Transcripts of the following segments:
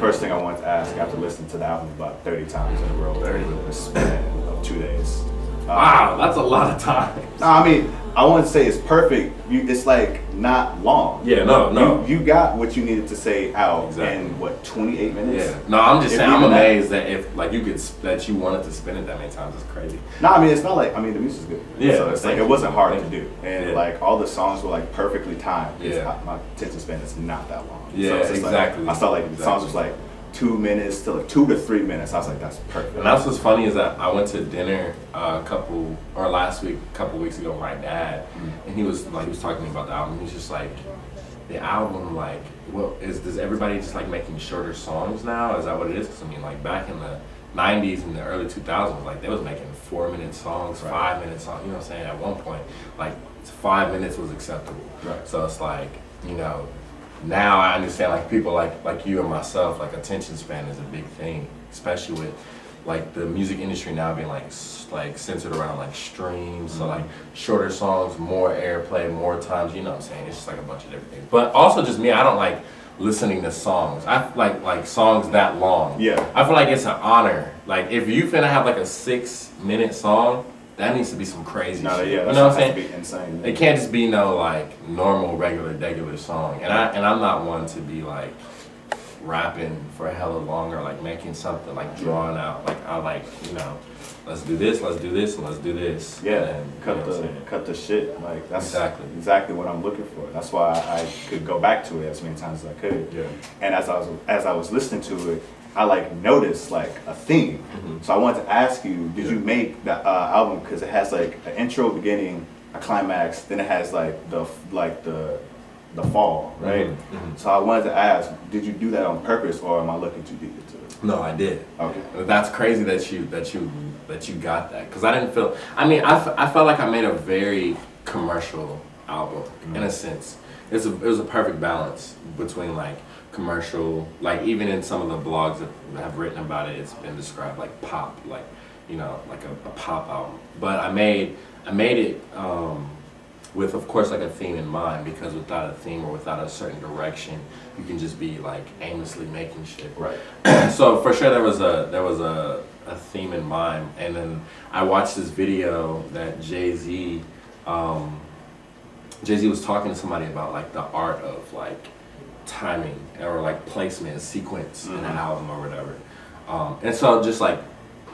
First thing I wanted to ask after listening to the album about 30 times in a row, 30 in the span of 2 days. Wow, that's a lot of time. No, I mean, I want to say it's perfect. It's like not long. Yeah, no. You got what you needed to say out Exactly. in what, 28 minutes? Yeah. No, I'm just If saying, I'm even that. amazed that if like that you wanted to spin it that many times is crazy. No, I mean it's not like the music's good. Yeah, So it's like thank it you. wasn't hard Thank to you. do, and Yeah. like all the songs were like perfectly timed. Yeah. My attention span is not that long. Yeah, so it's just exactly. Like, I felt like the songs was like 2 minutes to like 2 to 3 minutes. I was like, that's perfect. And that's what's funny is that I went to dinner a couple weeks ago with my dad, and he was talking to me about the album. He's just like, the album, like, does everybody just like making shorter songs now? Is that what it is? Because I mean, like back in the 90s and the early 2000s, like they was making 4-minute songs, Right. 5-minute songs. You know what I'm saying? At one point, like 5 minutes was acceptable. Right. So it's like, now I understand like people like you and myself, like attention span is a big thing, especially with like the music industry now being like centered around like streams, so like shorter songs, more airplay, more times, you know what I'm saying? It's just like a bunch of different things. But also just me, I don't like listening to songs. I like songs that long. Yeah. I feel like it's an honor. Like if you finna have like a 6-minute song, that needs to be some crazy No, shit. yeah, You that know what I'm has to saying? be insane. It can't just be no like normal, regular song. And I'm not one to be like rapping for a hella long or like making something like drawn out. Like I like, let's do this, and let's do this. Yeah, And, cut the shit. Like that's Exactly. what I'm looking for. That's why I could go back to it as many times as I could. Yeah. And as I was listening to it, I like noticed like a theme. So I wanted to ask you, did you make the album because it has like an intro, beginning, a climax, then it has like the fall, right? So I wanted to ask, did you do that on purpose or am I looking too deep into it? No, I did. Okay. That's crazy that you got that, because I didn't feel. I mean, I felt like I made a very commercial album in a sense. It was a perfect balance between like commercial, like even in some of the blogs that have written about it, it's been described like pop, like like a pop album. But I made it with, of course, like a theme in mind, because without a theme or without a certain direction, you can just be like aimlessly making shit. Right. So for sure there was a theme in mind, and then I watched this video that Jay-Z was talking to somebody about like the art of like timing or like placement and sequence in an album or whatever. And so just like,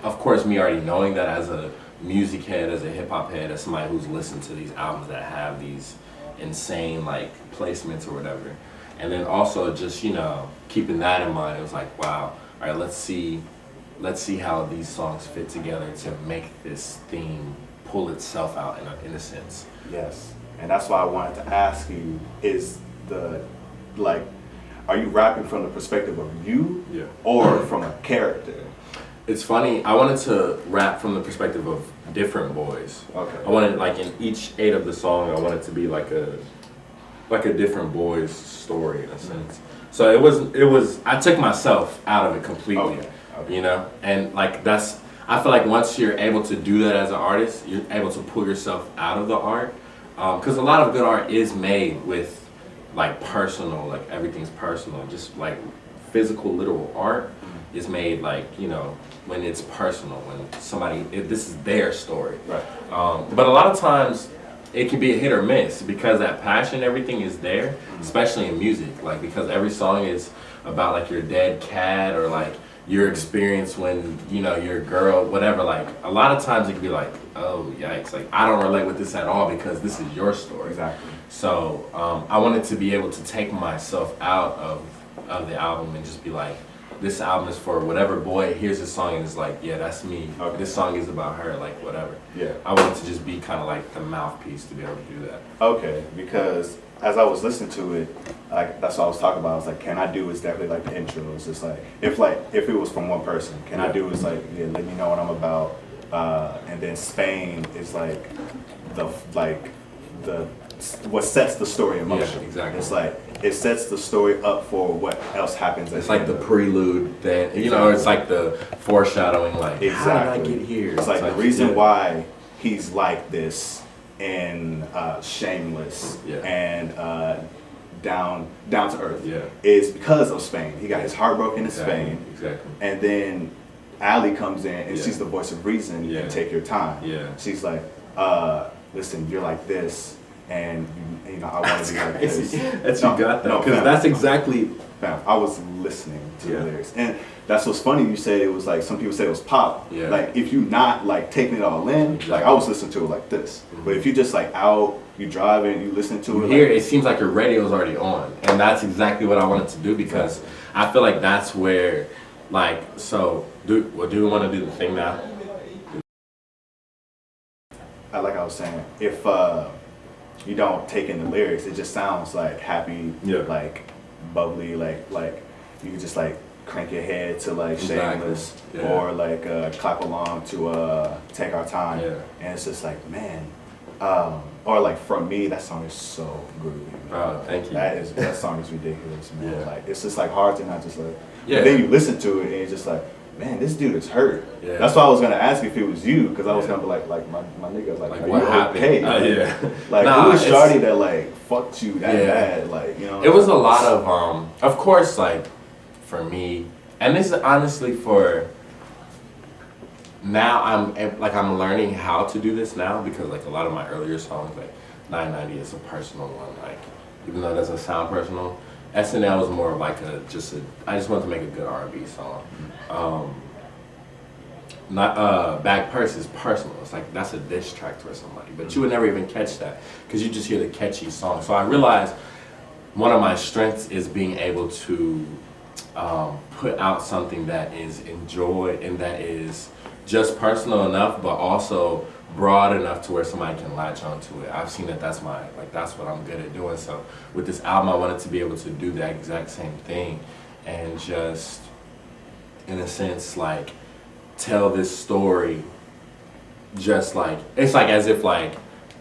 of course, me already knowing that as a music head, as a hip hop head, as somebody who's listened to these albums that have these insane like placements or whatever, and then also just keeping that in mind, it was like, wow, all right, let's see how these songs fit together to make this theme pull itself out in a sense. Yes, and that's why I wanted to ask you: are you rapping from the perspective of you, or from a character? It's funny. I wanted to rap from the perspective of different boys. Okay. I wanted like in each 8 of the song, I wanted to be like a different boy's story in a sense. So it was. I took myself out of it completely. Okay. And like I feel like once you're able to do that as an artist, you're able to pull yourself out of the art, because a lot of good art is made with like personal, like everything's personal, just like physical, literal art is made like when it's personal, when this is their story. Right. But a lot of times it can be a hit or miss, because that passion, everything is there, especially in music, like because every song is about like your dead cat or like your experience when your girl, whatever. Like a lot of times it can be like, oh yikes, like I don't relate with this at all because this is your story. Exactly. So I wanted to be able to take myself out of the album and just be like, this album is for whatever boy hears this song and is like, yeah, that's me. Okay. This song is about her, like whatever. Yeah. I wanted to just be kind of like the mouthpiece to be able to do that. Okay, because as I was listening to it, like that's what I was talking about. I was like, can I do is definitely like the intros. It's like if it was from one person, can I do is like, yeah, let me know what I'm about. And then Spain is like the what sets the story in motion. Yeah, exactly. It's like it sets the story up for what else happens. It's like the prelude, then it's like the foreshadowing. Like, exactly. How did I get here? It's like the reason why he's like this in Shameless and down to earth. Yeah. Is because of Spain. He got his heart broken in Spain. Exactly. And then Allie comes in and Yeah. she's the voice of reason Yeah. and take your time. Yeah. She's like, listen, you're like this, and you know I want to be like this. That you got that, no, because fam. that's exactly. Fam, I was listening to Yeah. the lyrics, and that's what's funny. You said it was like some people said it was pop. Yeah. Like if you not like taking it all in, Exactly. like I was listening to it like this. But if you just like out, you driving, you listen to it. Here, like, it seems like your radio's already on, and that's exactly what I wanted to do, because I feel like that's where, like, so do we want to do the thing now? like I was saying, if you don't take in the lyrics, it just sounds like happy, Yeah. like bubbly, like you can just like crank your head to like Exactly. Shameless, Yeah. or like clap along to Take Our Time, Yeah. and it's just like, man, or like From Me, that song is so groovy. Oh, thank you. That song is ridiculous, man. Yeah. Like it's just like hard to not just like. Yeah. But then you listen to it and it's just like, man, this dude is hurt. Yeah. That's why I was gonna ask if it was you, because I was Yeah. gonna be like my nigga, like are what you happened? okay? Yeah. Like Nah, who was it's- shawty that like fucked you that Yeah. bad? Like, you know. It was a lot of course, like, for me, and this is honestly for, now I'm learning how to do this now, because like a lot of my earlier songs, like 990 is a personal one, like, even though it doesn't sound personal, SNL was more of like I just wanted to make a good R&B song. Back Purse is personal. It's like that's a diss track for somebody, but you would never even catch that because you just hear the catchy song. So I realized one of my strengths is being able to put out something that is enjoyed and that is just personal enough, but also broad enough to where somebody can latch onto it. I've seen that that's what I'm good at doing. So with this album, I wanted to be able to do that exact same thing and just, in a sense, like, tell this story just like, it's like as if like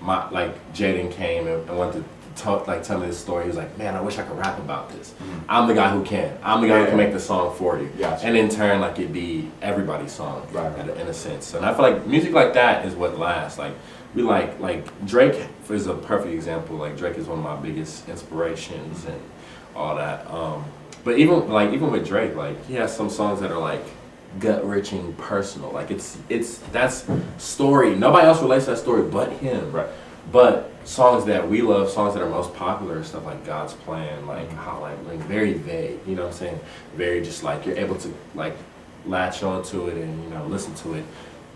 Jaden came and wanted to tell me this story. He was like, man, I wish I could rap about this. Mm-hmm. I'm the guy who can. I'm the guy who can make the song for you. Gotcha. And in turn, like, it'd be everybody's song, Right. in a sense. And I feel like music like that is what lasts. Like, we like Drake is a perfect example. Like, Drake is one of my biggest inspirations and all that. But even with Drake, like, he has some songs that are like gut-wrenching, personal. Like, that's story. Nobody else relates to that story but him. Right. But songs that we love, songs that are most popular, stuff like God's Plan, like how like very vague, you know what I'm saying? Very just like you're able to like latch onto it and, you know, listen to it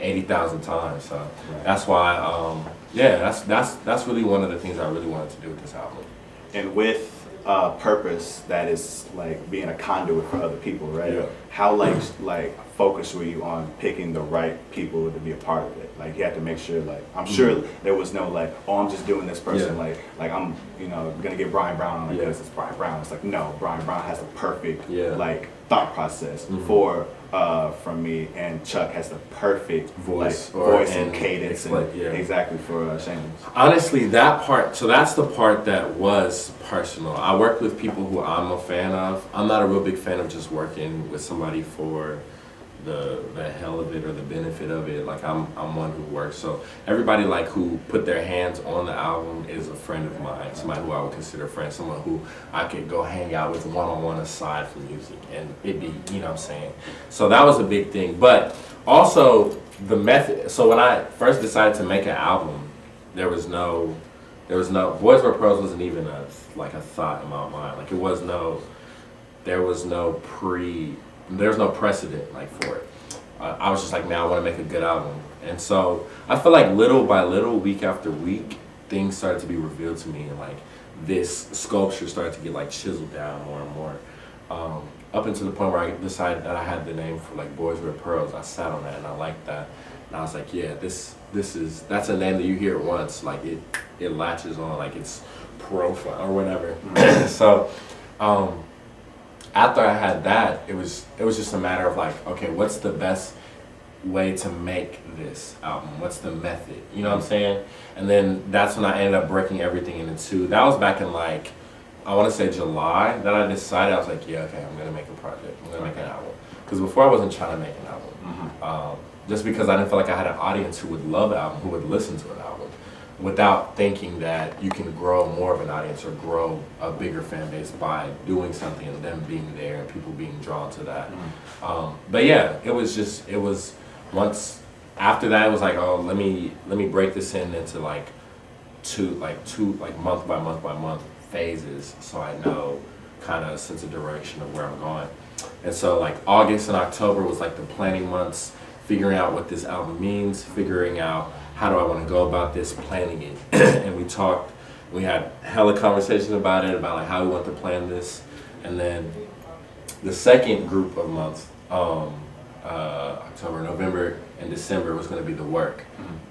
80,000 times. So Right. that's why that's really one of the things I really wanted to do with this album. And with purpose, that is like being a conduit for other people, right? Yeah. How like focused were you on picking the right people to be a part of it? Like you had to make sure, like I'm sure there was no like, oh, I'm just doing this person, Yeah. like I'm, you know, gonna get Brian Brown on it Yeah. because it's Brian Brown. It's like, no, Brian Brown has the perfect Yeah. like thought process for From Me, and Chuck has the perfect Voice like, or- voice and and cadence and exploit, yeah. exactly for Shameless. Honestly, that part, so that's the part that was personal. I worked with people who I'm a fan of. I'm not a real big fan of just working with somebody for the hell of it or the benefit of it. Like, I'm one who works. So everybody like who put their hands on the album is a friend of mine, somebody who I would consider a friend, someone who I could go hang out with one-on-one aside from music, and it'd be, you know what I'm saying? So that was a big thing. But also the method. So when I first decided to make an album, there was no Boys Were Pearls wasn't even a thought in my mind. Like, there was no precedent like for it. I was just like, man, I want to make a good album. And so I feel like little by little, week after week, things started to be revealed to me, and like this sculpture started to get like chiseled down more and more. Up until the point where I decided that I had the name for like Boys Wear Pearls. I sat on that and I liked that. And I was like, yeah, that's a name that you hear once, like it latches on, like it's profile or whatever. So after I had that, it was just a matter of like, okay, what's the best way to make this album? What's the method? You know what I'm saying? And then that's when I ended up breaking everything into two. That was back in like, I want to say July, that I decided. I was like, yeah, okay, I'm gonna make a project. I'm gonna make an album. Because before I wasn't trying to make an album. Just because I didn't feel like I had an audience who would love an album, who would listen to an album. without thinking that you can grow more of an audience or grow a bigger fan base by doing something and them being there and people being drawn to that. But yeah, it was once after that it was like, oh, let me break this into two month by month phases, so I know kind of a sense of direction of where I'm going. And so like August and October was like the planning months, figuring out what this album means, figuring out how do I want to go about this, planning it. And we had hella conversations about it, about like how we want to plan this. And then the second group of months, October, November, and December was going to be the work,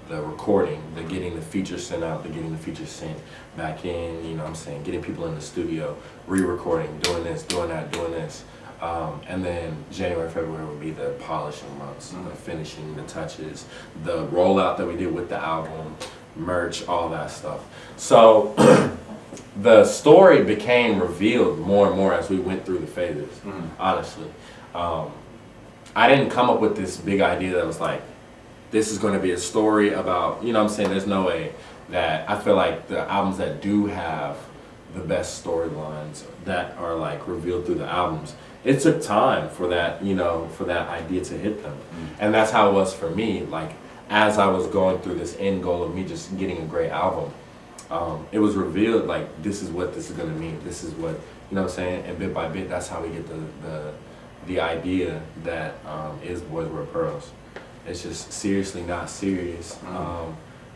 the recording, the getting the features sent out, the getting the features sent back in, you know what I'm saying, getting people in the studio, re-recording, doing this, doing that, doing this. And then January, February would be the polishing months, the finishing, the touches, the rollout that we did with the album, merch, all that stuff. So the story became revealed more and more as we went through the phases, honestly. I didn't come up with this big idea that was like, this is going to be a story about, you know what I'm saying, there's no way that, I feel like the albums that do have the best storylines that are like revealed through the albums, it took time for that, you know, for that idea to hit them. And that's how it was for me. Like, as I was going through this end goal of me just getting a great album, it was revealed like, this is what this is going to mean. This is what, you know what I'm saying? And bit by bit, that's how we get the idea that is Boys Wear Pearls. It's just seriously not serious.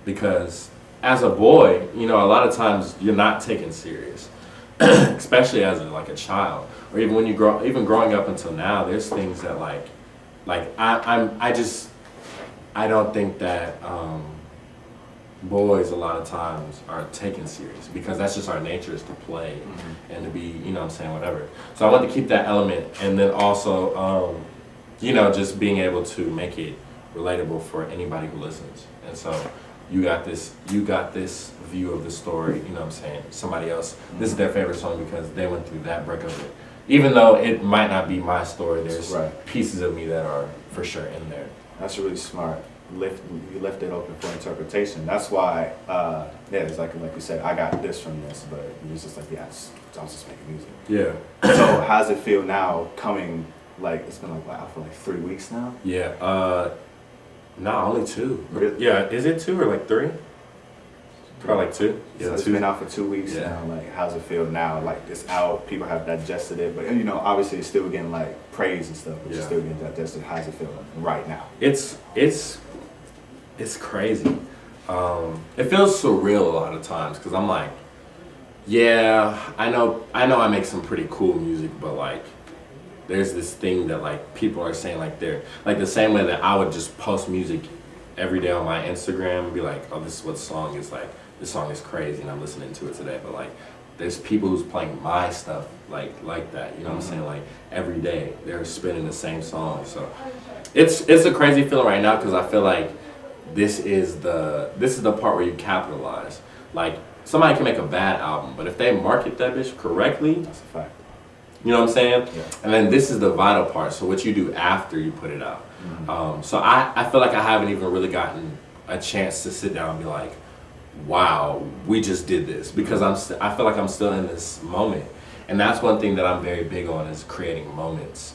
Because as a boy, you know, a lot of times you're not taken serious, especially as a child, or even when you grow, even growing up until now. There's things that I don't think that boys a lot of times are taken serious, because that's just our nature, is to play and to be, you know what I'm saying, whatever. So I wanted to keep that element, and then also, you know, just being able to make it relatable for anybody who listens. And so you got this view of the story, you know what I'm saying, somebody else, this is their favorite song because they went through that break of it. Even though it might not be my story, there's pieces of me that are for sure in there. That's really smart. You left it open for interpretation. That's why, it's like you said, I got this from this, but it was just like, I was just making music. Yeah. So how does it feel now coming, like, it's been I feel like 3 weeks now? Yeah, no, only 2. Really? Yeah, is it 2 or like 3? Probably like 2. Yeah, so it's been out for 2 weeks now. Like, how's it feel now? Like, it's out, people have digested it, but you know, obviously it's still getting like praise and stuff, but it's still getting digested. How's it feel right now? It's crazy. It feels surreal a lot of times, because I'm like, yeah, I know I make some pretty cool music, but like, there's this thing that like people are saying, like, they're like the same way that I would just post music every day on my Instagram and be like, oh, this is what the song is like. This song is crazy and I'm listening to it today. But like, there's people who's playing my stuff like that. You know what I'm saying? Like, every day they're spinning the same song. So it's a crazy feeling right now, because I feel like this is the part where you capitalize. Like, somebody can make a bad album, but if they market that bitch correctly, that's a fact. You know what I'm saying? Yeah. And then this is the vital part. So what you do after you put it out. So I feel like I haven't even really gotten a chance to sit down and be like, wow, we just did this, because I feel like I'm still in this moment. And that's one thing that I'm very big on, is creating moments,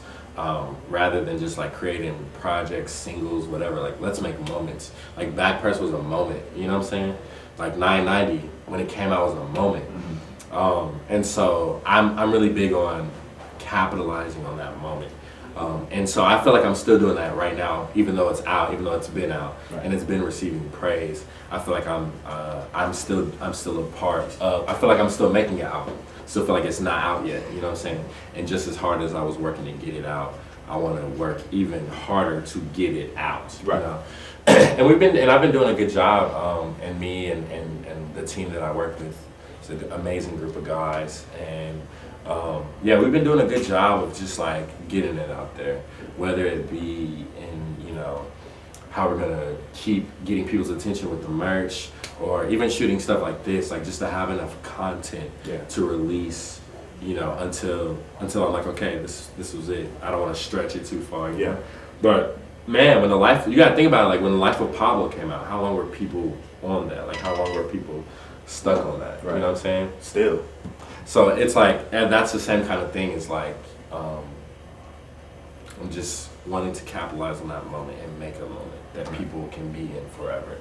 rather than just like creating projects, singles, whatever. Like, let's make moments. Like, Back Press was a moment, you know what I'm saying? Like 990, when it came out, was a moment. And so I'm really big on capitalizing on that moment. And so I feel like I'm still doing that right now, even though it's out, even though it's been out, and it's been receiving praise. I feel like I'm still a part of. I feel like I'm still making an album. Still feel like it's not out yet. You know what I'm saying? And just as hard as I was working to get it out, I want to work even harder to get it out. Right. You know? And I've been doing a good job. And me and the team that I work with, it's an amazing group of guys. And we've been doing a good job of just like getting it out there, whether it be in, you know, how we're gonna keep getting people's attention with the merch, or even shooting stuff like this, like just to have enough content to release, you know, until I'm like, okay, this was it. I don't want to stretch it too far. But man, you gotta think about it, like when The Life of Pablo came out, how long were people on that? Like, how long were people stuck on that? Right. You know what I'm saying? Still. So it's like, and that's the same kind of thing. It's like, I'm just wanting to capitalize on that moment and make a moment that people can be in forever.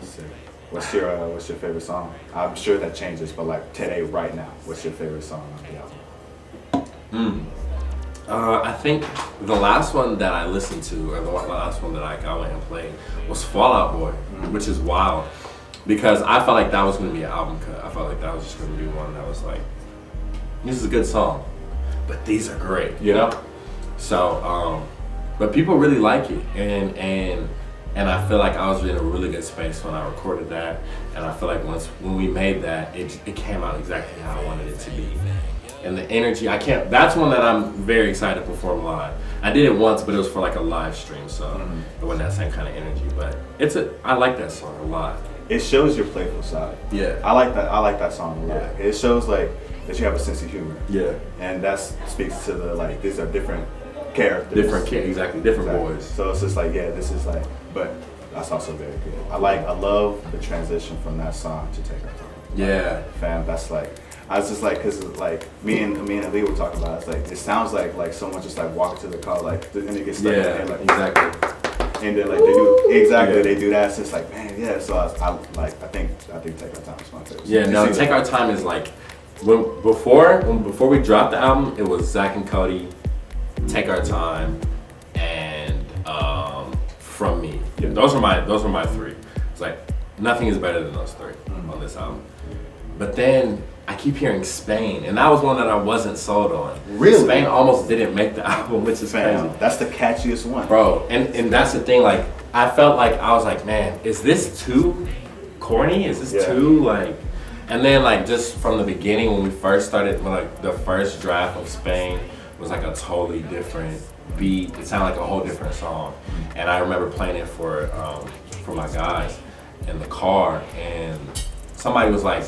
Sick. What's your favorite song? I'm sure that changes, but like today, right now, what's your favorite song on the album? I think the last one that I listened to, or the last one that I went and played, was Fall Out Boy, which is wild. Because I felt like that was going to be an album cut. I felt like that was just going to be one that was like, this is a good song, but these are great, you know? So, but people really like it. And I feel like I was in a really good space when I recorded that. And I feel like when we made that, it came out exactly how I wanted it to be. And the energy, that's one that I'm very excited to perform live. I did it once, but it was for like a live stream, so it wasn't that same kind of energy. But I like that song a lot. It shows your playful side. Yeah. I like that song a lot. Yeah. It shows like that you have a sense of humor. Yeah. And that speaks to the like these are different characters. Different boys. So it's just like, yeah, this is like, but that's also very good. I love the transition from that song to Take Our Time. Yeah. Fam, that's like, I was just like, cause like me and Ali were talking about it. It's like, it sounds like someone just like walked to the car, like, and they get stuck in there, like, exactly. And then like they do that. So it's like, man, yeah. So I think Take Our Time is my favorite. Yeah, no, Take Our Time is like, before we dropped the album, it was Zach and Cody, Take Our Time, and From Me. Yeah, those were my three. It's like nothing is better than those three on this album. But then I keep hearing Spain, and that was one that I wasn't sold on. Really? Spain almost didn't make the album, which is crazy. That's the catchiest one. Bro, and that's the thing, like, I felt like, I was like, man, is this too corny? Is this too, like, and then, like, just from the beginning, when we first started, like, the first draft of Spain was, like, a totally different beat. It sounded like a whole different song. And I remember playing it for my guys in the car, and somebody was like,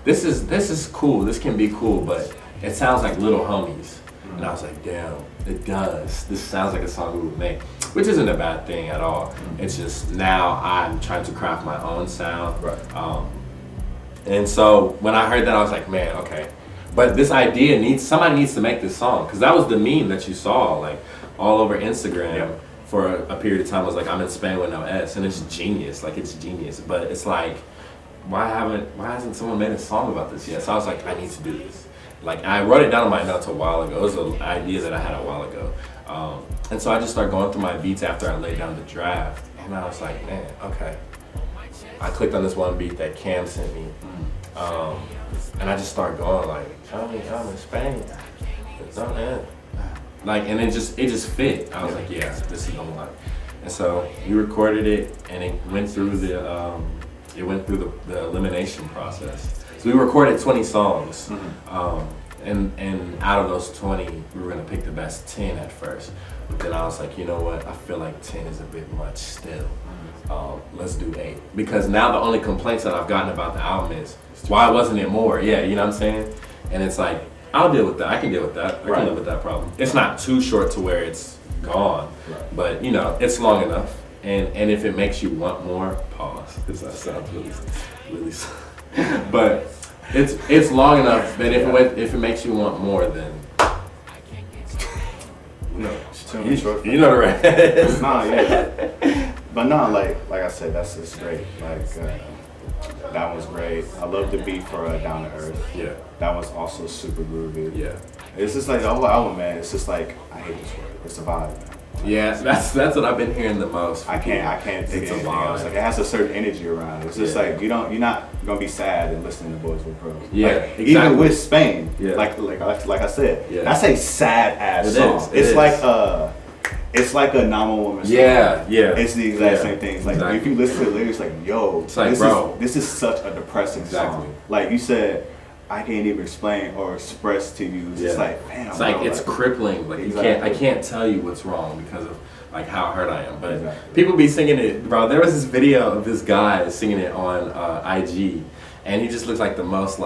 this is cool, this can be cool, but it sounds like Little Homies. And I was like, damn, it does. This sounds like a song we would make, which isn't a bad thing at all. It's just now I'm trying to craft my own sound. Right. And so when I heard that, I was like, man, okay. But this idea somebody needs to make this song, because that was the meme that you saw like all over Instagram for a period of time. I was like, I'm in Spain with no S, and it's genius. Like, it's genius, but it's like, why hasn't someone made a song about this yet? So I was like, I need to do this. Like, I wrote it down in my notes a while ago. It was an idea that I had a while ago. And so I just started going through my beats after I laid down the draft. And I was like, man, okay. I clicked on this one beat that Cam sent me. And I just started going like, I'm in Spain. Like, and it just fit. I was like, yeah, this is the one. And so we recorded it, and it went through the elimination process. So we recorded 20 songs, and out of those 20, we were gonna pick the best 10 at first. But then I was like, you know what? I feel like 10 is a bit much still. Let's do 8. Because now the only complaints that I've gotten about the album is, why wasn't it more? Yeah, you know what I'm saying? And it's like, I'll deal with that. I can deal with that. I can live with that problem. It's not too short to where it's gone, but you know, it's long enough. And if it makes you want more, pause, because that sounds really but it's long enough that if it makes you want more, then you know the rest. Nah, yeah. But no, like I said, that's just great. Like that was great. I love the beat for Down to Earth. Yeah. That was also super groovy. Yeah. It's just like the whole album, man. It's just like, I hate this word. It's a vibe, man. Yeah, that's what I've been hearing the most. I can't think of anything else. Like, it has a certain energy around it. It's just like you're not gonna be sad and listening to Boys with Pros. Yeah, like, exactly. Even with Spain, yeah. like I said, that's a sad ass song. It's like a normal woman song. Yeah. It's the exact same thing. It's like if you listen to the lyrics, like, yo, it's like, this is such a depressing song. Like you said, I can't even explain or express to you. It's just like, man, it's like it's crippling. Like I can't tell you what's wrong because of like how hurt I am. But people be singing it, bro. There was this video of this guy singing it on IG, and he just looks like the most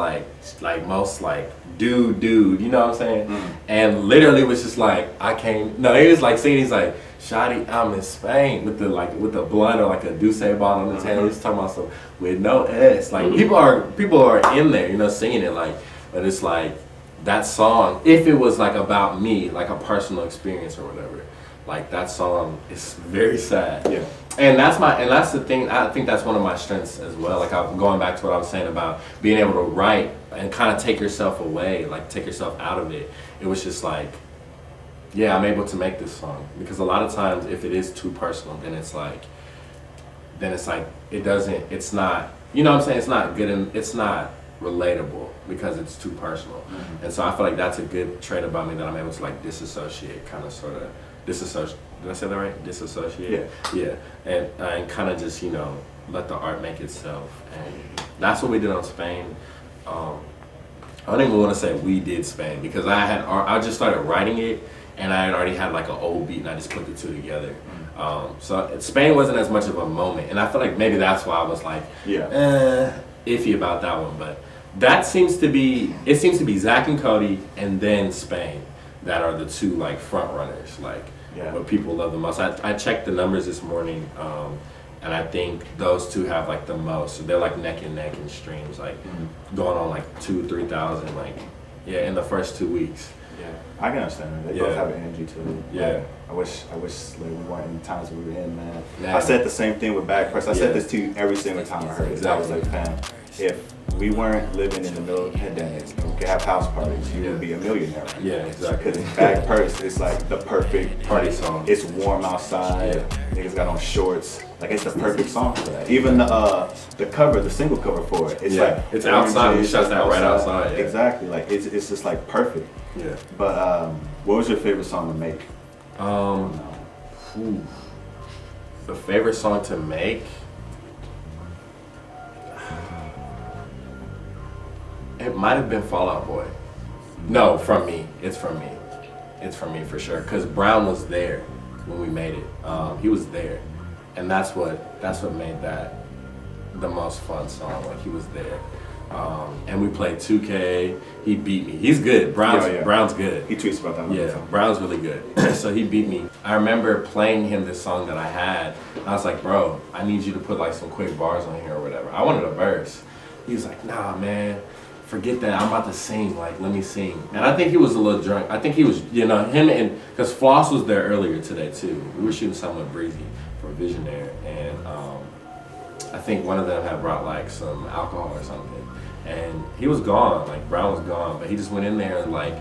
dude. You know what I'm saying? And literally was just like, he was like singing. He's like, Shawty, I'm in Spain with the blunt or like a Douce bottle in his hand. He's talking about some with no S. Like people are in there, you know, singing it like, but it's like that song. If it was like about me, like a personal experience or whatever, like that song is very sad. Yeah. And that's the thing. I think that's one of my strengths as well. Like I'm going back to what I was saying about being able to write and kind of take yourself away, like take yourself out of it. It was just like, yeah, I'm able to make this song because a lot of times if it is too personal, then it's like it's not, you know what I'm saying? It's not good and it's not relatable because it's too personal. Mm-hmm. And so I feel like that's a good trait about me that I'm able to like disassociate, kind of sort of disassociate. Did I say that right? Disassociate? Yeah. And kind of just, you know, let the art make itself. And that's what we did on Spain. I don't even want to say we did Spain because I just started writing it and I had already had like an old beat and I just put the two together. So Spain wasn't as much of a moment. And I feel like maybe that's why I was like, iffy about that one. But it seems to be Zach and Cody and then Spain that are the two like front runners, like what people love the most. I checked the numbers this morning, and I think those two have like the most. So they're like neck and neck in streams, like going on like 2,000-3,000, like in the first 2 weeks. Yeah, I can understand that. They both have an energy too. Yeah. Like, I wish like, we weren't in the times we were in, man. I said the same thing with Back Press. I said this to you every single time I heard it. I was like, fam, if we weren't living in the middle of the pandemic and we could have house parties, you would be a millionaire. Right? Yeah, exactly. Because Back Purse is like the perfect party song. It's warm outside. Niggas got on shorts. Like it's the perfect song for that. Even the cover, the single cover for it, it's like it's outside. We shot that right outside. Yeah. Exactly. Like it's just like perfect. Yeah. But what was your favorite song to make? The favorite song to make. It might have been Fall Out Boy. No, from me. It's from me. It's from me for sure. Cause Brown was there when we made it. He was there, and that's what made that the most fun song. Like he was there, and we played 2K. He beat me. He's good. Brown's good. He tweets about that. Yeah, Brown's really good. So he beat me. I remember playing him this song that I had. I was like, bro, I need you to put like some quick bars on here or whatever. I wanted a verse. He was like, nah, man. Forget that, I'm about to sing, like, let me sing. And I think he was a little drunk. I think he was, you know, because Floss was there earlier today, too. We were shooting something with Breezy for Visionaire, and I think one of them had brought, like, some alcohol or something. And he was gone, like, Brown was gone, but he just went in there and, like,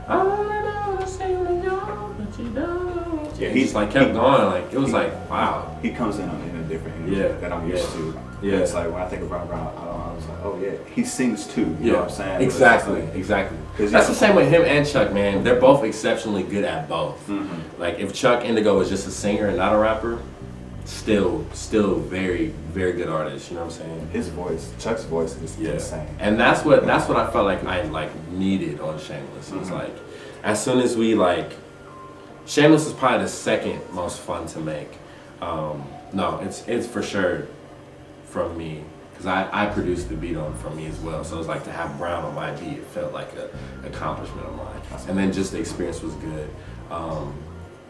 I don't know, sing to you, but you don't. Yeah, he just, like, kept going, like, it was like, wow. He comes in a different energy that I'm used to. Yeah. It's like when I think about Brown, I was like, oh yeah, he sings too. You know what I'm saying? Exactly. That's the same with him and Chuck, man. They're both exceptionally good at both. Mm-hmm. Like if Chuck Indigo was just a singer and not a rapper, still very, very good artist. You know what I'm saying? Chuck's voice is insane. And that's what I felt like I like needed on Shameless. It's like as soon as we like, Shameless is probably the second most fun to make. No, it's for sure from me, because I produced the beat on From Me as well, so it was like to have Brown on my beat, it felt like an accomplishment of mine. And then just the experience was good.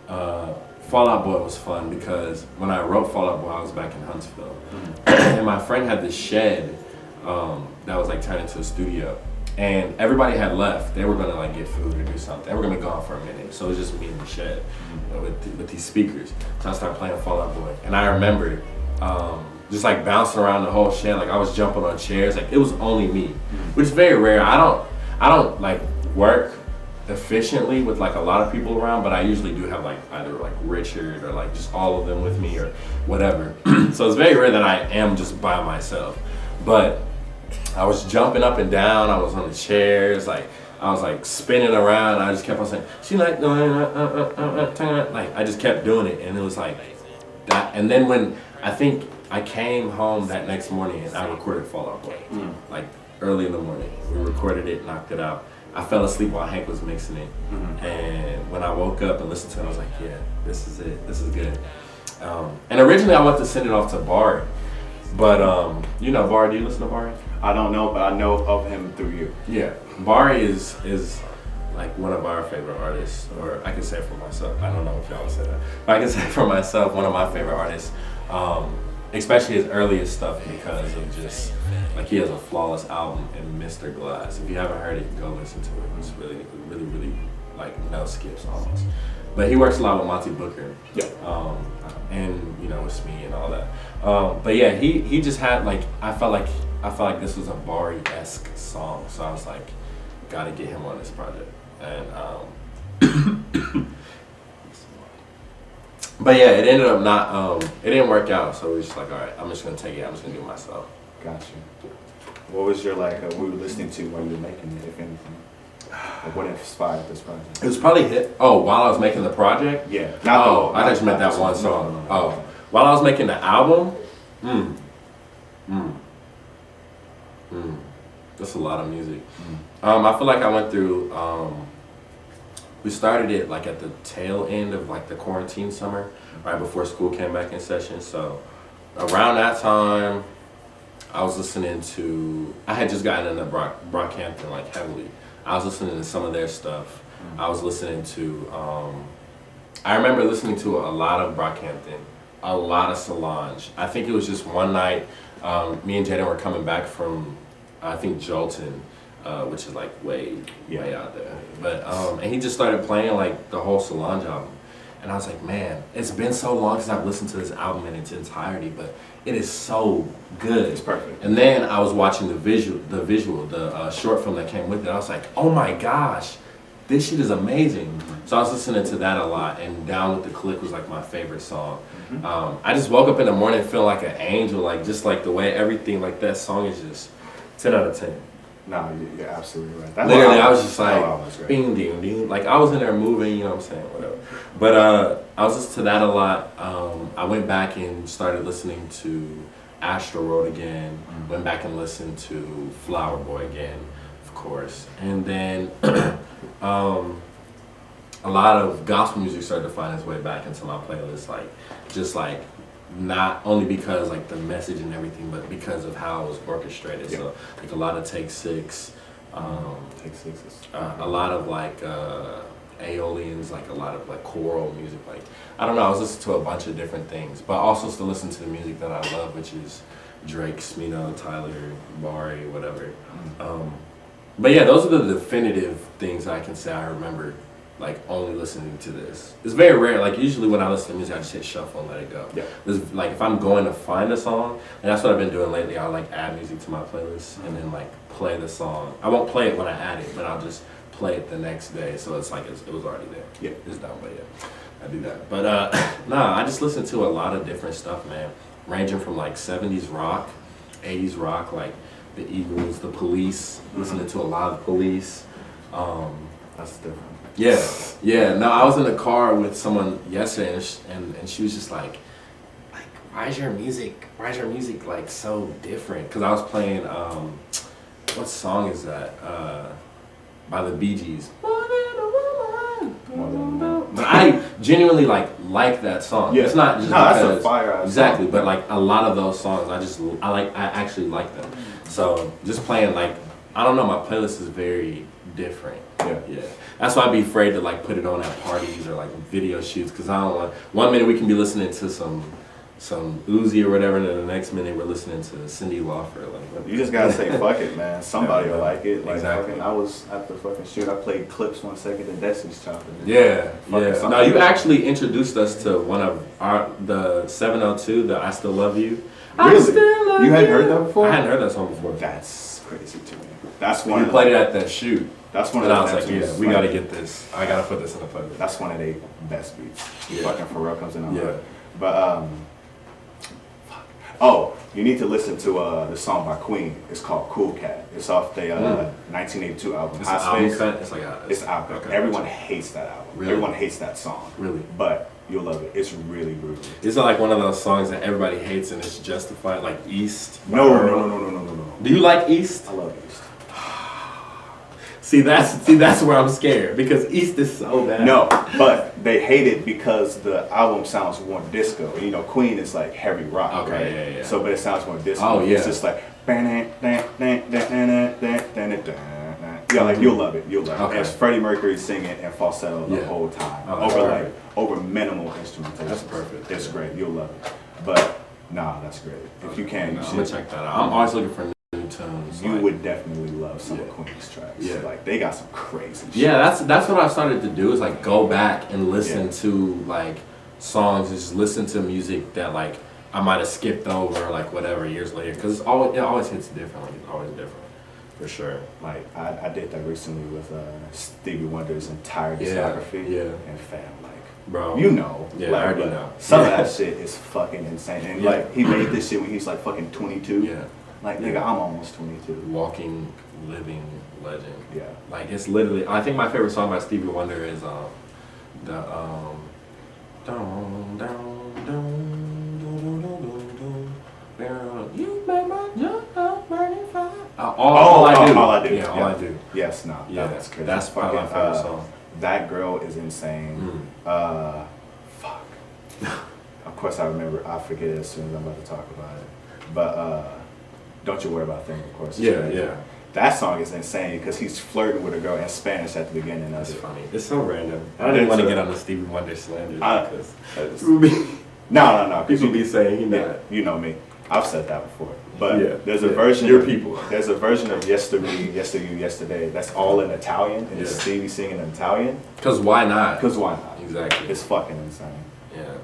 Fall Out Boy was fun because when I wrote Fall Out Boy, I was back in Huntsville, and my friend had this shed that was like turned into a studio, and everybody had left. They were gonna like get food or do something. They were gonna be gone for a minute, so it was just me in the shed with these speakers. So I started playing Fall Out Boy, and I remember just like bouncing around the whole shed, like I was jumping on chairs, like it was only me, which is very rare. I don't like work efficiently with like a lot of people around, but I usually do have like either like Richard or like just all of them with me or whatever. So it's very rare that I am just by myself. But I was jumping up and down, I was on the chairs, like I was like spinning around, I just kept on saying, she like I just kept doing it, and it was like that. And then when I think I came home that next morning and I recorded Fall Out Boy, like early in the morning. We recorded it, knocked it out. I fell asleep while Hank was mixing it, and when I woke up and listened to it, I was like, yeah, this is it, this is good. And originally I wanted to send it off to Bari, but you know Bari, do you listen to Bari? I don't know, but I know of him through you. Yeah, Bari is like one of our favorite artists, or I can say for myself. I don't know if y'all would say that, but I can say for myself, one of my favorite artists. Especially his earliest stuff, because of just like he has a flawless album in Mr. Glass. If you haven't heard it, go listen to it. It's really like no skips almost. But he works a lot with Monty Booker, and you know, with Smee and all that. But yeah, he just had like I felt like this was a Bari-esque song, so I was like, gotta get him on this project. And but yeah, it ended up not, it didn't work out, so we were just like, all right, I'm just gonna take it, I'm just gonna do it myself. Gotcha. What was your, like, what were you listening to while you were making it, if anything? Like, what inspired this project? It was probably while I was making the project? Yeah. I just meant that one song. No. While I was making the album? That's a lot of music. I feel like I went through, we started it like at the tail end of like the quarantine summer, right before school came back in session. So around that time, I was listening to, I had just gotten into Brockhampton like heavily. I was listening to some of their stuff. I was listening to, I remember listening to a lot of Brockhampton, a lot of Solange. I think it was just one night, me and Jaden were coming back from, I think, Jolton. Which is like way out there, but and he just started playing like the whole Solange album, and I was like, man, it's been so long since I've listened to this album in its entirety, but it is so good. It's perfect. And then I was watching the short film that came with it. I was like, oh my gosh, this shit is amazing. So I was listening to that a lot, and Down with the Click was like my favorite song. I just woke up in the morning feeling like an angel, like just like the way everything, like that song is just 10 out of 10. No, you're absolutely right. Literally, I was just like, bing, ding, ding. Like, I was in there moving, you know what I'm saying, whatever. But I was listening to that a lot. I went back and started listening to Astro Road again. Went back and listened to Flower Boy again, of course. And then a lot of gospel music started to find its way back into my playlist. Like, just like, not only because like the message and everything, but because of how it was orchestrated. So like a lot of Take Six, Take Sixes, a lot of like Aeolians, like a lot of like choral music. Like I don't know, I was listening to a bunch of different things, but also still listen to the music that I love, which is Drake, Smino, Tyler, Bari, whatever. But yeah, those are the definitive things I can say I remember. Like only listening to this. It's very rare. Like usually when I listen to music, I just hit shuffle and let it go. There's, like if I'm going to find a song, and that's what I've been doing lately. I'll like add music to my playlist and then like play the song. I won't play it when I add it, but I'll just play it the next day. So it's like it was already there. Yeah, it's done. But yeah, I do that. But nah, I just listen to a lot of different stuff, man. Ranging from like 70s rock, 80s rock, like the Eagles, the Police. Listening to a lot of Police. That's different. Yeah. No, I was in the car with someone yesterday, and she was just like, why is your music like so different? Because I was playing, what song is that? By the Bee Gees. More than a woman. But I genuinely like that song. Yeah. It's not just that's a fire exactly, song. but like a lot of those songs, I actually like them. So just playing like, I don't know, my playlist is very different. Yeah. That's why I'd be afraid to like put it on at parties or like video shoots, because I don't want. 1 minute we can be listening to some Uzi or whatever, and then the next minute we're listening to Cyndi Lauper. Like, you just gotta say fuck it, man. Somebody will like it. Like exactly. fucking, I was at the fucking shoot. I played clips 1 second and Destiny's chopping. Yeah. No, you actually introduced us to one of the 702, the I Still Love You. Really? I Still Love You hadn't heard that before? I hadn't heard that song before. That's crazy to me. That's one. You played it at that shoot. That's one and of the I was best like, beats. yeah, we gotta get this. I gotta put this in the playlist. That's one of their best beats. Yeah. Fucking Pharrell comes in on Yeah. that. But oh, you need to listen to the song by Queen. It's called Cool Cat. It's off the 1982 album. It's Hot an album Space. cut? It's like it's out there. Okay. Everyone hates that album. Really? Everyone hates that song. Really? But you'll love it. It's really brutal. Is it like one of those songs that everybody hates and it's justified, like East? No. Do you like East? I love East. See, that's where I'm scared, because East is so bad. No, but they hate it because the album sounds more disco. You know, Queen is like heavy rock, Okay, right? yeah. So, but it sounds more disco. Oh, yeah. It's just like Yeah, like you'll love it. You'll love it. Okay. And it's Freddie Mercury singing and falsetto the whole time over minimal instrumentation. That's perfect. It's great. You'll love it. But nah, that's great. If you can, you I'm should. gonna check that out. I'm always looking for new tunes. You like, would definitely love some of Queen's tracks. Yeah. Like they got some crazy shit. Yeah, that's what I started to do is like go back and listen to like songs and just listen to music that like I might have skipped over like whatever years later because it always hits different. Like it's always different for sure. Like I did that recently with Stevie Wonder's entire discography. Yeah. And fam, like Bro, you know, yeah, like, I already know. Some of that shit is fucking insane. And like he made this shit when he's like fucking 22. Yeah. Like nigga, I'm almost 22. Walking, living legend. Yeah. Like it's literally. I think my favorite song by Stevie Wonder is the dun, dun, dun, dun, dun, dun, you make my job burning fire. All I do. All I do. Yeah, all I do. Yes, no. Yeah, That's crazy. that's probably my favorite song. That girl is insane. Fuck. Of course I remember. I forget it as soon as I'm about to talk about it. But Don't You Worry About a Thing, of course. Yeah. That song is insane because he's flirting with a girl in Spanish at the beginning of That's it. funny. It's so random. I didn't want to get on the Stevie Wonder slander because No. people be saying he not. You know me. I've said that before. But Yeah, there's a version Your of people. There's a version of Yesterday, Yesterday, Yesterday that's all in Italian and it's Stevie singing in Italian. Because why not? Because why not? Exactly. It's fucking insane. Yeah.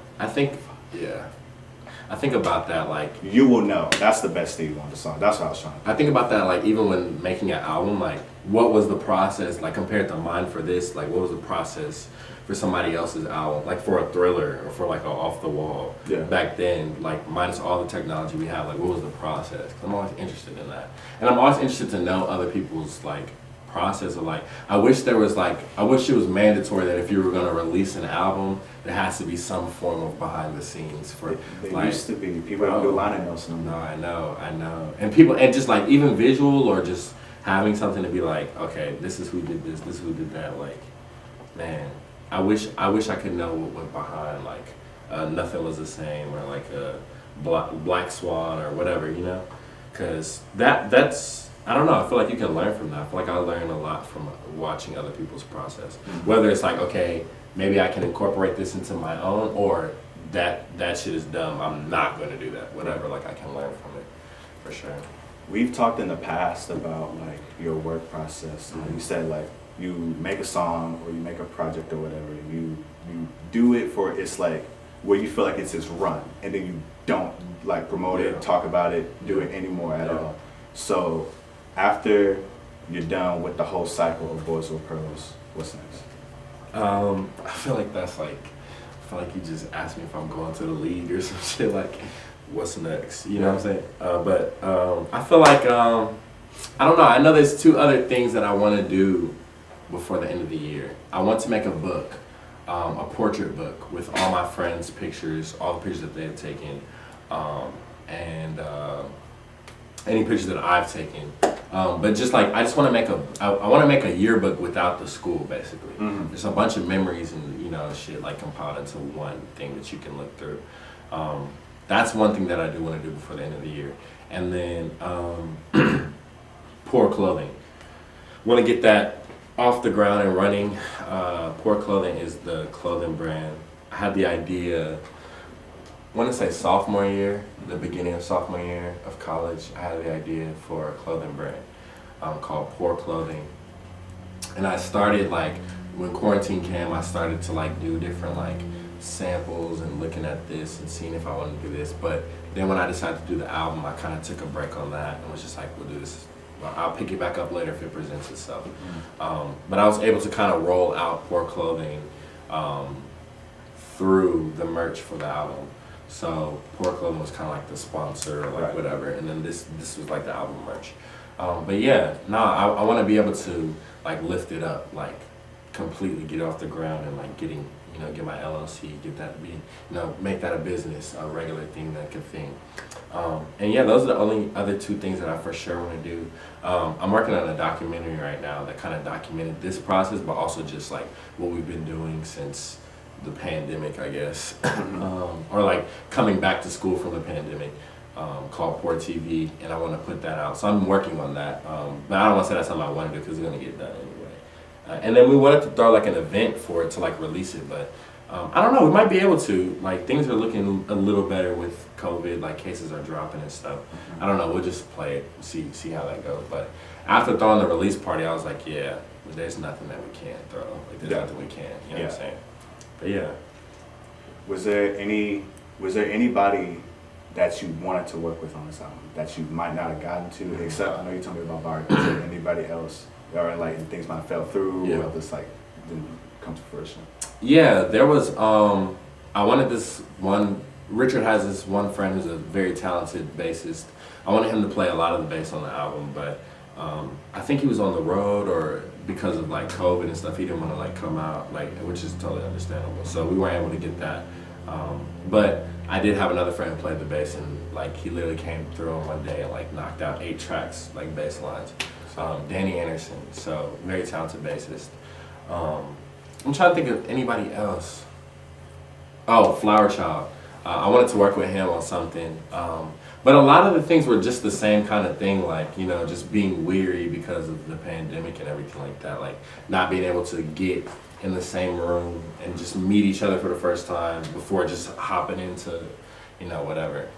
I think about that like You will know. That's the best Stevie Wonder song. That's what I was trying to I think about that like even when making an album, like what was the process like compared to mine for this? Like what was the process for somebody else's album? Like for a Thriller or for like a Off the Wall. Yeah. Back then, like minus all the technology we have, like what was the process? 'Cause I'm always interested in that, and I'm always interested to know other people's like process of like. I wish it was mandatory that if you were gonna release an album, there has to be some form of behind the scenes for They like. used to be. People don't do liner notes no No, more. I know. And people, and just like even visual or just having something to be like, okay, this is who did this is who did that. Like, man, I wish I could know what went behind like Nothing Was the Same or like a Black Swan or whatever, you know? Because that's, I don't know, I feel like you can learn from that. I feel like I learn a lot from watching other people's process. Whether it's like, okay, maybe I can incorporate this into my own or that shit is dumb, I'm not going to do that. Whatever, like I can learn from it for sure. We've talked in the past about like your work process. You said like you make a song or you make a project or whatever. You do it for it's like where you feel like it's its run, and then you don't like promote it, talk about it, do it anymore at all. So after you're done with the whole cycle of Boys Will Pearls, what's next? I feel like that's like, I feel like you just asked me if I'm going to the league or some shit like, what's next? You know what I'm saying? But I feel like, I don't know. I know there's two other things that I want to do before the end of the year. I want to make a book, a portrait book with all my friends' pictures, all the pictures that they've taken, and any pictures that I've taken. But just like I just want to make I want to make a yearbook without the school, basically. There's a bunch of memories and shit like compiled into one thing that you can look through. That's one thing that I do want to do before the end of the year. And then Poor Clothing. Want to get that off the ground and running. Poor Clothing is the clothing brand. I had the idea, I want to say sophomore year, the beginning of sophomore year of college. I had the idea for a clothing brand called Poor Clothing. And I started like, when quarantine came, I started to like do different like samples and looking at this and seeing if I wanted to do this. But then when I decided to do the album, I kind of took a break on that and was just like, we'll do this. I'll pick it back up later if it presents itself. But I was able to kind of roll out Poor Clothing through the merch for the album. So Poor Clothing was kind of like the sponsor or like whatever. And then this was like the album merch. But yeah, I want to be able to like lift it up, like completely get it off the ground and like get my LLC, get that be, make that a business, a regular thing, like a thing. And yeah, those are the only other two things that I for sure want to do. I'm working on a documentary right now that kind of documented this process, but also just like what we've been doing since the pandemic, I guess, or like coming back to school from the pandemic. called Poor TV, and I want to put that out. So I'm working on that. But I don't want to say that's something I want to do because it's going to get done anyway. And then we wanted to throw like an event for it to like release it, but I don't know. We might be able to. Like things are looking a little better with COVID. Like cases are dropping and stuff. I don't know. We'll just play it, see how that goes. But after throwing the release party, I was like, yeah, there's nothing that we can't throw. Like there's nothing we can't. You know what I'm saying? But yeah. Was there anybody that you wanted to work with on this album that you might not have gotten to? Except I know you told me about Bart. Is there anybody else? Or like things might have fell through, or just like didn't come to fruition? Yeah, there was. I wanted this one. Richard has this one friend who's a very talented bassist. I wanted him to play a lot of the bass on the album, but I think he was on the road, or because of like COVID and stuff, he didn't want to like come out, like, which is totally understandable. So we weren't able to get that. But I did have another friend who played the bass, and like he literally came through on one day and like knocked out 8 tracks, like bass lines. Danny Anderson, so very talented bassist. I'm trying to think of anybody else. Oh, Flower Child. I wanted to work with him on something. But a lot of the things were just the same kind of thing, like, you know, just being weary because of the pandemic and everything like that. Like not being able to get in the same room and just meet each other for the first time before just hopping into, you know, whatever.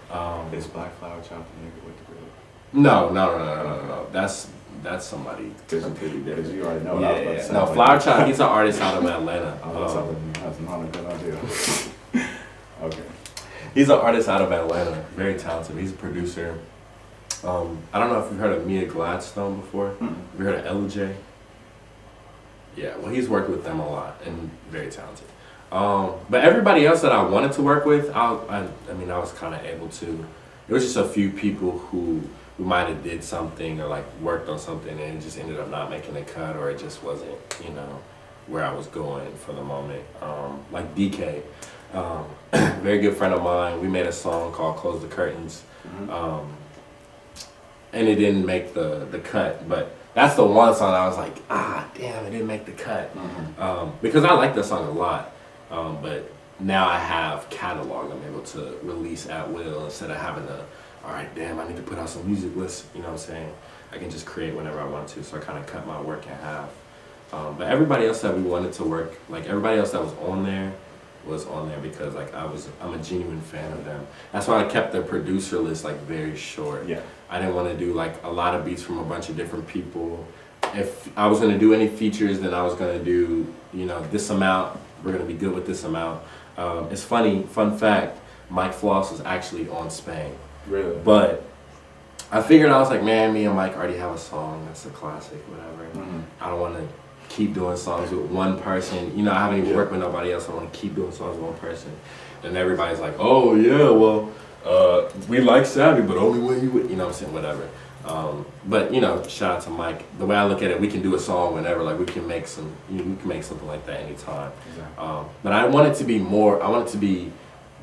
Is Black Flower Child the nigga with the grill? No. That's somebody completely different. Because you already know. Yeah. No, Flower Child, he's an artist out of Atlanta. That's not a good idea. Okay. He's an artist out of Atlanta, very talented. He's a producer. I don't know if you've heard of Mia Gladstone before. Have you heard of LJ? Yeah, well, he's worked with them a lot and very talented. But everybody else that I wanted to work with, I mean, I was kind of able to. It was just a few people who might have did something or like worked on something and it just ended up not making a cut, or it just wasn't, you know, where I was going for the moment. Like DK. Very good friend of mine. We made a song called Close the Curtains. And it didn't make the cut, but that's the one song I was like, damn, it didn't make the cut. Because I like that song a lot. But now I have catalog I'm able to release at will instead of having to, all right, damn, I need to put out some music lists, you know what I'm saying? I can just create whenever I want to, so I kind of cut my work in half. But everybody else that we wanted to work, like everybody else that was on there because like I'm a genuine fan of them. That's why I kept the producer list like very short. Yeah. I didn't want to do like a lot of beats from a bunch of different people. If I was going to do any features, then I was going to do, you know, this amount. We're going to be good with this amount. It's funny, fun fact, Mike Floss was actually on Spain. Really? But I figured, I was like, man, me and Mike already have a song that's a classic, whatever. I don't want to keep doing songs with one person. You know, I haven't even worked with nobody else. I want to keep doing songs with one person. And everybody's like, oh yeah, well, we like Savvy, but only when you would, you know what I'm saying, whatever. But you know, shout out to Mike. The way I look at it, we can do a song whenever. Like we can make something like that anytime. Exactly. But I want it to be more. I want it to be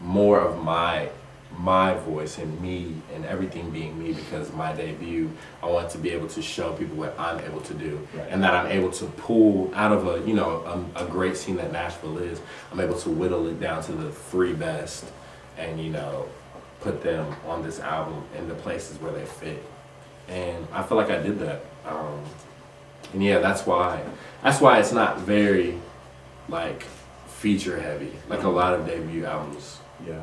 more of my voice and me and everything being me, because my debut, I want to be able to show people what I'm able to do, and that I'm able to pull out of a great scene that Nashville is. I'm able to whittle it down to the 3 best, and you know, put them on this album in the places where they fit. And I feel like I did that. And yeah, that's why it's not very like feature heavy like a lot of debut albums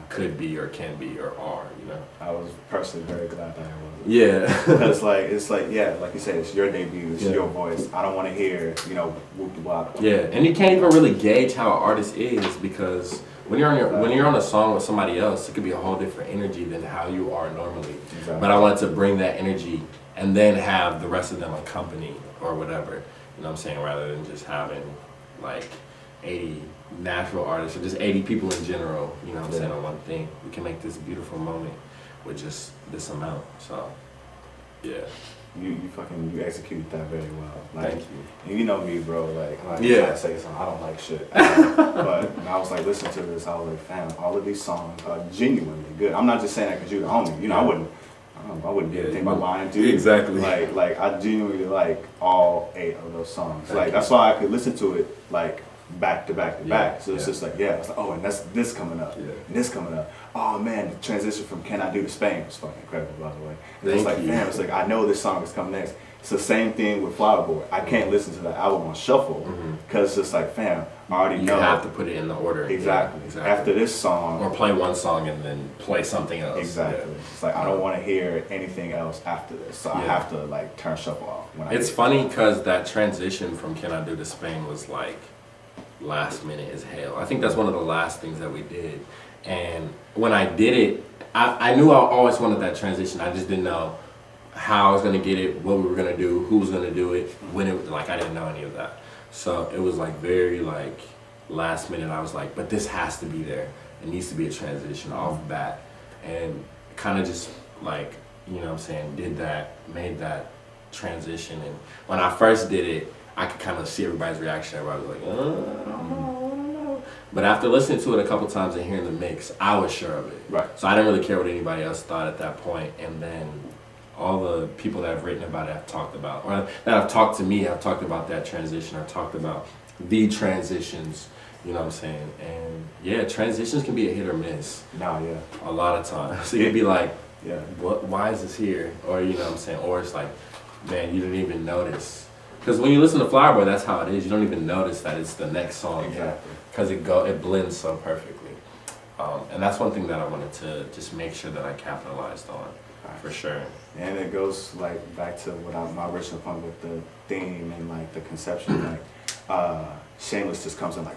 could be or can be or are, you know. I was personally very glad that I was. Yeah. Because like like you said, it's your debut, it's your voice. I don't want to hear, you know, whoop the block. Yeah, and you can't even really gauge how an artist is, because when you're on a song with somebody else, it could be a whole different energy than how you are normally. Exactly. But I wanted to bring that energy and then have the rest of them accompany or whatever. You know what I'm saying? Rather than just having like 80 natural artists or just 80 people in general, you know what I'm saying, on one thing. We can make this beautiful moment with just this amount. So, yeah. You executed that very well. Like, thank you. And you know me, bro. Like I say something, I don't like shit. But when I was like, listen to this, I was like, fam, all of these songs are genuinely good. I'm not just saying that because you're the homie. You know, I wouldn't do anything by lying to you. Exactly. Like I genuinely like all 8 of those songs. Like that's why I could listen to it like back to back to back. So it's just like, it's like, oh, and that's this coming up, and this coming up. Oh man, the transition from Can I Do to Spain was fucking incredible, by the way. And it's like, damn, it's like I know this song is coming next. It's the same thing with Flower Boy. I can't listen to the album on shuffle because it's just like, fam, I already know. You have to put it in the order. Exactly. After this song. Or play one song and then play something else. Exactly. Yeah. It's like I don't want to hear anything else after this, so I have to like turn shuffle off. It's funny because that transition from Can I Do to Spain was like last minute as hell. I think that's one of the last things that we did. And when I did it, I knew I always wanted that transition. I just didn't know how I was gonna get it, what we were gonna do, who was gonna do it, when it, like I didn't know any of that. So it was like very like last minute. I was like, but this has to be there. It needs to be a transition off bat. And kind of just like, you know what I'm saying, did that, made that transition. And when I first did it, I could kind of see everybody's reaction. Everybody was like, I don't know. But after listening to it a couple times and hearing the mix, I was sure of it. Right. So I didn't really care what anybody else thought at that point. And then all the people that have written about it have talked about, or that have talked to me, have talked about that transition, or talked about the transitions, you know what I'm saying? And yeah, transitions can be a hit or miss. No, yeah. A lot of times. So you'd be like, yeah, what? Why is this here? Or you know what I'm saying? Or it's like, man, you didn't even notice. Because when you listen to Flower Boy, that's how it is. You don't even notice that it's the next song. Exactly. Because it blends so perfectly. And that's one thing that I wanted to just make sure that I capitalized on, for sure. And it goes like back to what my original point with the theme and like the conception, like Shameless just comes in like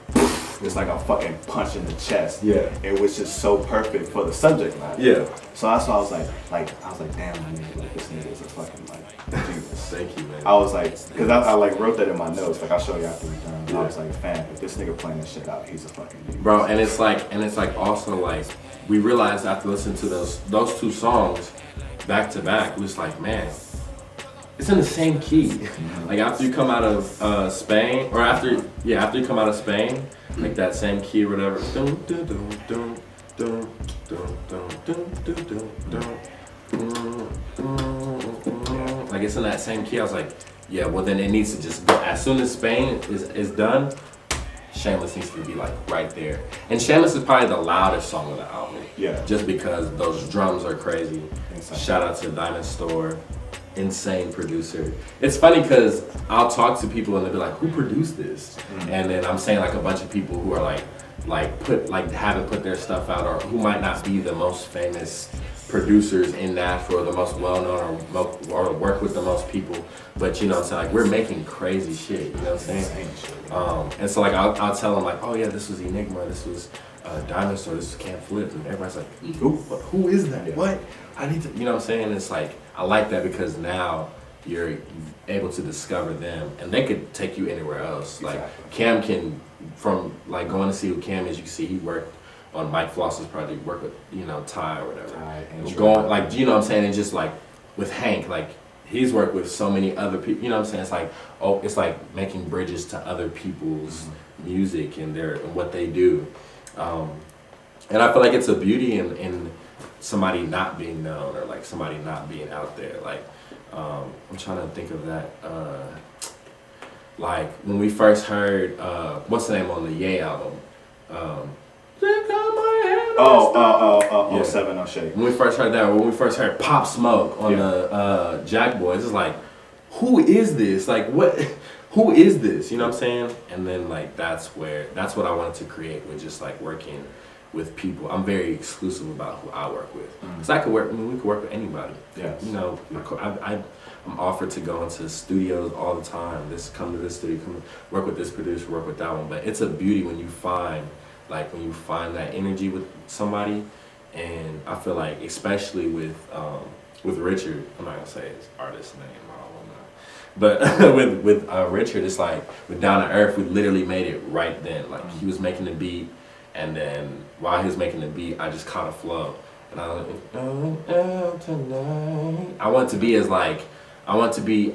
it's like a fucking punch in the chest. Yeah. It was just so perfect for the subject matter. Yeah. So that's why I was like, damn, man, like this nigga is a fucking like genius. Thank you, man. I was like, because I like wrote that in my notes. Like I'll show you after we're done. I was like, fam, if this nigga playing this shit out, he's a fucking genius. Bro, and it's like also like we realized after listening to those two songs back to back, it was like, man, it's in the same key. Like after you come out of Spain, or after you come out of Spain, like that same key or whatever. Like it's in that same key. I was like, yeah, well then it needs to just go. As soon as Spain is done, Shameless needs to be like right there. And Shameless is probably the loudest song of the album. Yeah. Just because those drums are crazy. Insane. Shout out to DeshaunStar, insane producer. It's funny because I'll talk to people and they'll be like, who produced this? And then I'm saying like a bunch of people who are haven't put their stuff out, or who might not be the most famous producers in Nashville, or the most well-known, or work with the most people, but you know what I'm saying, like we're making crazy shit, you know what I'm saying? And so like I'll tell them like, oh yeah, this was Enigma, this was DeshaunStar, this was Can't Flip, and everybody's like, who is that? Yeah. What? I need to, you know what I'm saying? It's like, I like that because now you're able to discover them, and they could take you anywhere else. Like Cam can, from like going to see who Cam is, you can see he worked on Mike Floss's project, work with, you know, Ty or whatever. Going, like, you know what I'm saying? And just like with Hank, like he's worked with so many other people, you know what I'm saying? It's like, oh, it's like making bridges to other people's music and what they do. And I feel like it's a beauty in somebody not being known, or like somebody not being out there. Like, I'm trying to think of that. Like when we first heard, what's the name on the Ye album? Oh, 7 on Shake. When we first heard that, when we first heard Pop Smoke on the Jack Boys, it's like, who is this? Like, what? Who is this? You know what I'm saying? And then like that's what I wanted to create, with just like working with people. I'm very exclusive about who I work with. Cause I could work. I mean, we could work with anybody. Yes. You know, I'm offered to go into studios all the time. Come to this studio, come work with this producer, work with that one. But it's a beauty when you find that energy with somebody. And I feel like, especially with Richard, I'm not gonna say his artist name, but with Richard, it's like with Down to Earth, we literally made it right then. Like he was making the beat, and then while he was making the beat, I just caught a flow, and I was like, going out tonight. I want to be.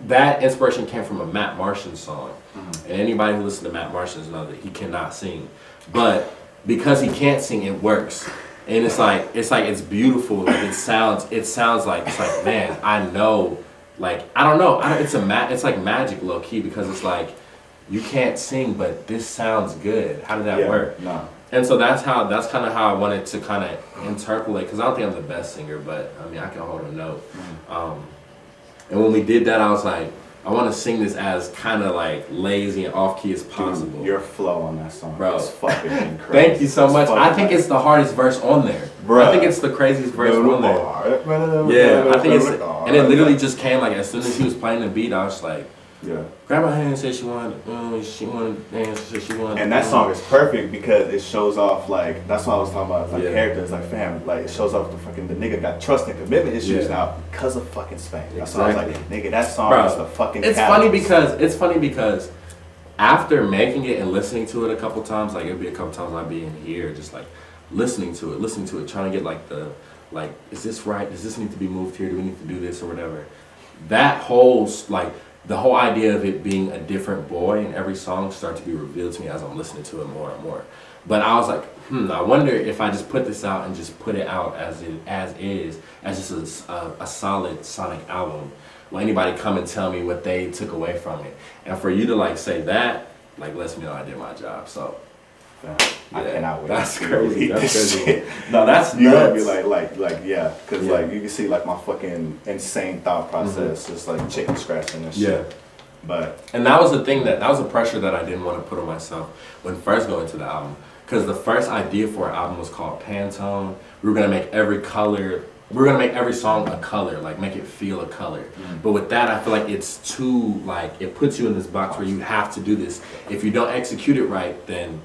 That inspiration came from a Matt Martian song, and anybody who listens to Matt Martian knows that he cannot sing, but because he can't sing, it works. And it's beautiful. Like it sounds like, it's like, man, I know, like, I don't know. It's like magic low key, because it's like you can't sing, but this sounds good. How did that work? No. And so that's kind of how I wanted to kind of interpolate, because I don't think I'm the best singer, but I mean I can hold a note. And when we did that, I was like, I want to sing this as kind of like lazy and off key as possible. Dude, your flow on that song is fucking incredible. Thank you so much. I think it's the hardest verse on there. Bruh. I think it's the craziest verse on there. Yeah, I think it's, and it literally just came like as soon as he was playing the beat, I was like, grab my hand and said she wanted to dance, said she wanted. And that song is perfect because it shows off like, that's what I was talking about, like characters, like fam, like it shows off the nigga got trust and commitment issues now because of fucking Spain. That's why I was like, nigga, that song is the fucking It's funny because after making it and listening to it a couple times, like it'd be a couple times I'd be in here just like listening to it, trying to get like is this right? Does this need to be moved here? Do we need to do this or whatever? That whole the whole idea of it being a different boy in every song started to be revealed to me as I'm listening to it more and more. But I was like, I wonder if I just put this out and just put it out as just a solid sonic album. Will anybody come and tell me what they took away from it? And for you to like say that, like lets me know I did my job. So I cannot wait. That's crazy. That's crazy. No, that's you gonna be because like you can see like my fucking insane thought process, just like chicken scratching and shit. And that was the thing that was a pressure that I didn't want to put on myself when first going to the album, because the first idea for an album was called Pantone. We were gonna make every song a color, like make it feel a color. But with that, I feel like it's too it puts you in this box where you have to do this. If you don't execute it right, then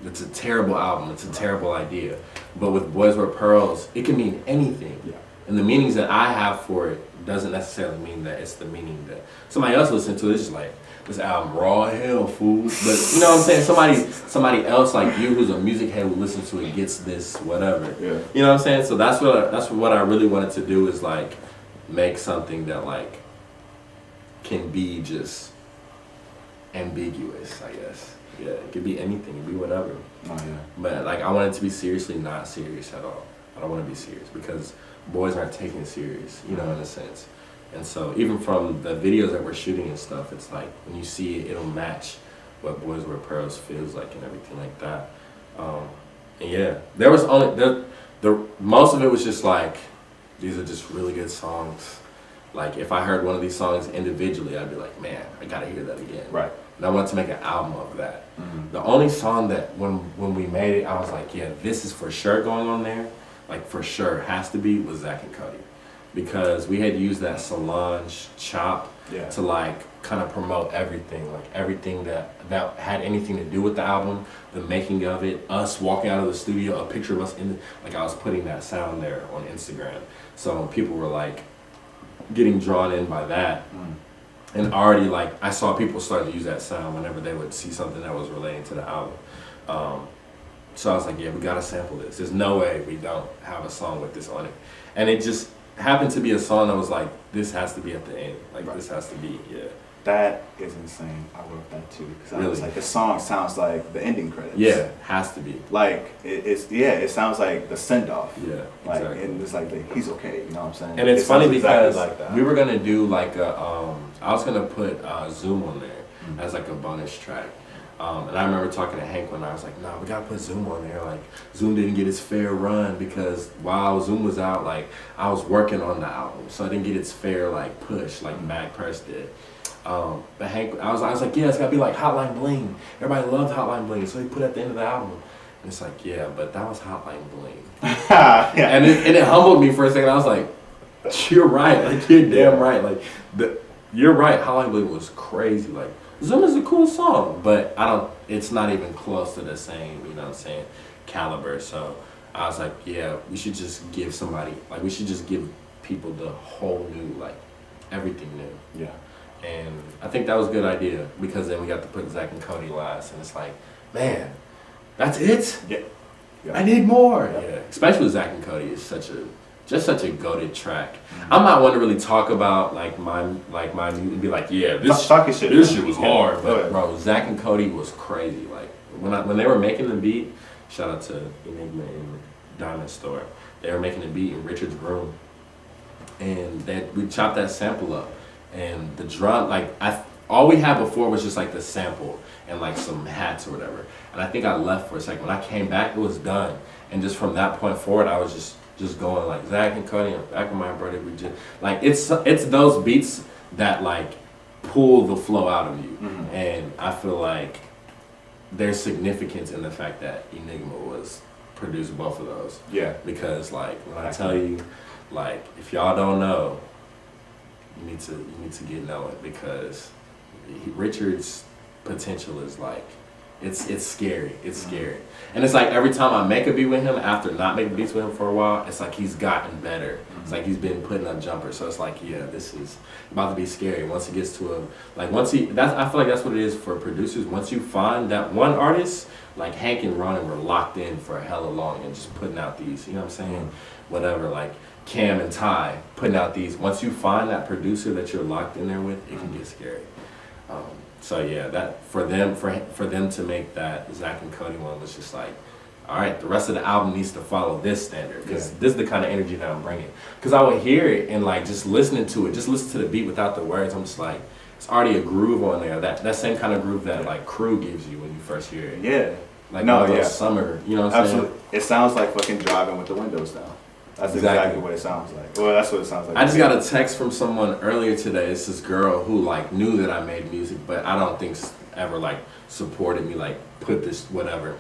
it's a terrible album. It's a terrible idea. But with Boys Were Pearls, it can mean anything. And the meanings that I have for it doesn't necessarily mean that it's the meaning that somebody else listening to. It's just like, this album raw hell, fool. But you know what I'm saying? Somebody else like you who's a music head who listens to it gets this whatever. You know what I'm saying? So that's what I really wanted to do, is like make something that like can be just ambiguous, I guess. Yeah, it could be anything, it could be whatever. But like I want it to be seriously not serious at all. I don't want to be serious because boys aren't taking it serious, you know, in a sense. And so even from the videos that we're shooting and stuff, it's like when you see it, it'll match what Boys Wear Pearls feels like and everything like that. And yeah, there was only the most of it was just like, these are just really good songs. Like if I heard one of these songs individually, I'd be like, man, I gotta hear that again. And I wanted to make an album of that. The only song that when we made it, I was like, yeah, this is for sure going on there. Like for sure has to be, was Zach and Cody. Because we had used that Solange chop to like kind of promote everything. Like everything that had anything to do with the album, the making of it, us walking out of the studio, a picture of us in like I was putting that sound there on Instagram. So people were like getting drawn in by that. And already, like, I saw people start to use that sound whenever they would see something that was relating to the album. So I was like, yeah, we gotta sample this. There's no way we don't have a song with this on it. And it just happened to be a song that was like, this has to be at the end. Like, this has to be, That is insane. I wrote that too. Because I was like, the song sounds like the ending credits. Yeah, has to be. Like, it sounds like the send-off. Yeah, like, exactly. And it's like, he's okay, you know what I'm saying? And it's funny because we were gonna do like I was gonna put Zoom on there as like a bonus track. And I remember talking to Hank when I was like, nah, we gotta put Zoom on there. Like, Zoom didn't get its fair run because while Zoom was out, like, I was working on the album. So I didn't get its fair, like, push, like Mac Press did. But Hank, I was like, yeah, it's gotta be like Hotline Bling. Everybody loved Hotline Bling, so he put it at the end of the album. And it's like, yeah, but that was Hotline Bling. And it humbled me for a second. I was like, you're right. Like, you're damn right. Like, you're right. Hotline Bling was crazy. Like, Zoom is a cool song, but it's not even close to the same, you know what I'm saying, caliber. So I was like, yeah, we should just give people the whole new, like, everything new. And I think that was a good idea because then we got to put Zach and Cody last, and it's like, man, that's it? I need more. Especially with Zach and Cody, it's such a goated track. I'm not one to really talk about like my and be like, yeah, this shit was hard, but bro, Zach and Cody was crazy. Like when they were making the beat, shout out to Enigma and Diamond Store, they were making the beat in Richard's room, and we chopped that sample up, and the drum, like all we had before was just like the sample and like some hats or whatever. And I think I left for a second. When I came back, it was done. And just from that point forward, I was just going like Zach and Cody and back of my brother. We just like it's those beats that like pull the flow out of you. And I feel like there's significance in the fact that Enigma was produced both of those. Yeah. Because like when I tell you, like if y'all don't know, you need to get knowing because Richard's potential is like it's scary. It's scary. And it's like every time I make a beat with him after not making beats with him for a while, it's like he's gotten better. It's like he's been putting up jumpers. So it's like, yeah, this is about to be scary. Once he gets to I feel like that's what it is for producers. Once you find that one artist, like Hank and Ronan were locked in for a hella long and just putting out these, you know what I'm saying? Whatever, like Cam and Ty putting out these. Once you find that producer that you're locked in there with, it can get scary. So yeah, that for them to make that Zach and Cody one was just like, all right, the rest of the album needs to follow this standard because this is the kind of energy that I'm bringing. Because I would hear it and like just listening to it, just listen to the beat without the words. I'm just like, it's already a groove on there. That same kind of groove that like Crew gives you when you first hear it. Yeah. Like no, yeah. Summer, you know what I'm saying? It sounds like fucking driving with the windows down. That's exactly what it sounds like. Well, that's what it sounds like. I just got a text from someone earlier today. It's this girl who like knew that I made music, but I don't think ever like supported me, like put this whatever.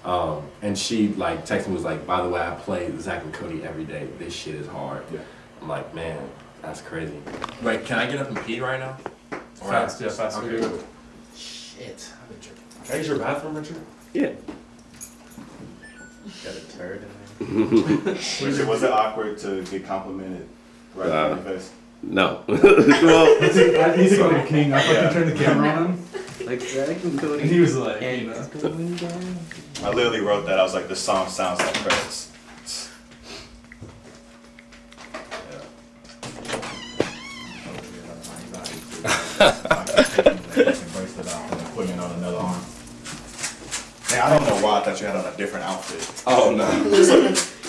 And she like texted me was like, by the way, I play Zach and Cody every day. This shit is hard. Yeah. I'm like, man, that's crazy. Wait, can I get up and pee right now? Fast, yeah, fast. Okay. Shit. Can I use your bathroom, Richard? Yeah. Got a turd in there. Richard, was it awkward to get complimented right in your face? No. Well, he's like a king. I fucking turned the camera on him. Like Zach and Cody. And he was like, you know. I literally wrote that. I was like, this song sounds like credits. Putting it on another arm. Hey, I don't know why I thought you had on a different outfit. Oh no.